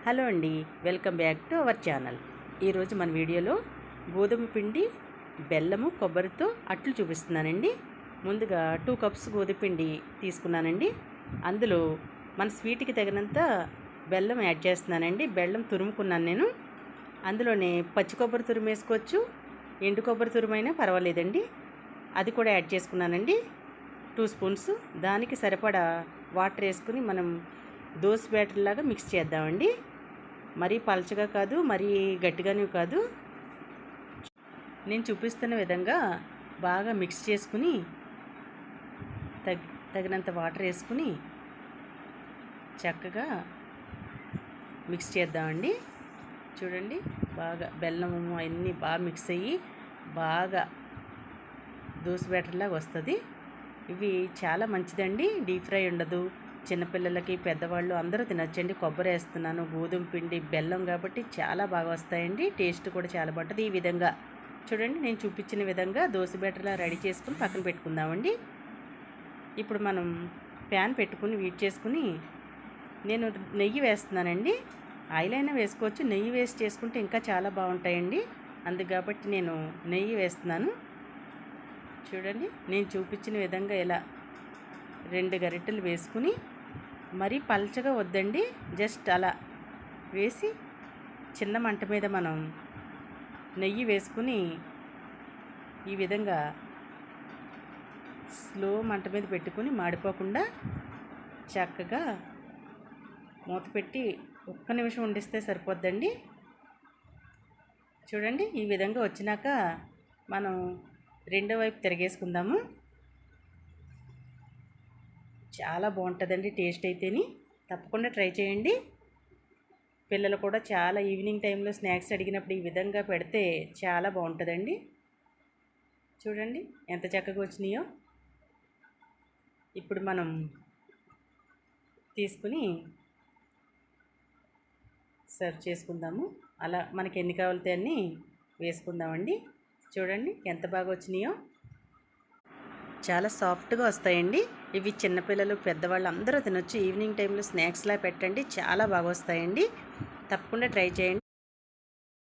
Hello అండి, welcome back to our channel. ఈరోజు మన వీడియోలో గోధుమ పిండి, బెల్లము, కొబ్బరితో అట్లు చూపిస్తున్నానండి. ముందుగా 2 కప్స్ గోధుమ పిండి తీసుకున్నానండి. అందులో మన స్వీట్కి తగినంత బెల్లం యాడ్ చేస్తున్నానండి. బెల్లం తురుముకున్నాను నేను. అందులోనే పచ్చి కొబ్బరి తురుము వేసుకోవచ్చు, ఎండు కొబ్బరి తురుమైనా పర్వాలేదండి. అది కూడా యాడ్ చేసుకున్నానండి. 2 స్పూన్స్. దానికి సరిపడా వాటర్ వేసుకుని మనం దోశ బ్యాటర్ లాగా మిక్స్ చేద్దామండి. మరీ పలచగా కాదు, మరీ గట్టిగానే కాదు. నేను చూపిస్తున్న విధంగా బాగా మిక్స్ చేసుకుని తగినంత వాటర్ వేసుకుని చక్కగా మిక్స్ చేద్దామండి. చూడండి, బాగా బెల్లము అవన్నీ బాగా మిక్స్ అయ్యి బాగా దోశ బ్యాటర్లాగా వస్తుంది. ఇవి చాలా మంచిదండి. డీప్ ఫ్రై ఉండదు. చిన్నపిల్లలకి, పెద్దవాళ్ళు అందరూ తినచ్చండి. కొబ్బరి వేస్తున్నాను, గోధుమ పిండి, బెల్లం కాబట్టి చాలా బాగా వస్తాయండి. టేస్ట్ కూడా చాలా బాగుంటుంది. ఈ విధంగా చూడండి, నేను చూపించిన విధంగా దోశ బ్యాటర్లా రెడీ చేసుకుని పక్కన పెట్టుకుందామండి. ఇప్పుడు మనం ప్యాన్ పెట్టుకుని వీట్ చేసుకుని నేను నెయ్యి వేస్తున్నానండి. ఆయిల్ అయినా వేసుకోవచ్చు, నెయ్యి వేసి చేసుకుంటే ఇంకా చాలా బాగుంటాయండి. అందుకు కాబట్టి నేను నెయ్యి వేస్తున్నాను. చూడండి, నేను చూపించిన విధంగా ఇలా 2 గరిటెలు వేసుకుని, మరీ పల్చగా వద్దండి, జస్ట్ అలా వేసి చిన్న మంట మీద మనం నెయ్యి వేసుకుని ఈ విధంగా స్లో మంట మీద పెట్టుకుని మాడిపోకుండా చక్కగా మూత పెట్టి 1 నిమిషం వండిస్తే సరిపోద్దండి. చూడండి, ఈ విధంగా వచ్చినాక మనం రెండో వైపు తిరిగేసుకుందాము. చాలా బాగుంటుందండి టేస్ట్ అయితేని. తప్పకుండా ట్రై చేయండి. పిల్లలు కూడా చాలా ఈవినింగ్ టైంలో స్నాక్స్ అడిగినప్పుడు ఈ విధంగా పెడితే చాలా బాగుంటుందండి. చూడండి ఎంత చక్కగా వచ్చినాయో. ఇప్పుడు మనం తీసుకుని సర్వ్ చేసుకుందాము. అలా మనకి ఎన్ని కావాలితే అన్నీ వేసుకుందామండి. చూడండి ఎంత బాగా వచ్చినాయో. చాలా సాఫ్ట్గా వస్తాయండి. ఇవి చిన్నపిల్లలు, పెద్దవాళ్ళు అందరూ తినొచ్చు. ఈవినింగ్ టైంలో స్నాక్స్లా పెట్టండి, చాలా బాగా వస్తాయండి. తప్పకుండా ట్రై చేయండి.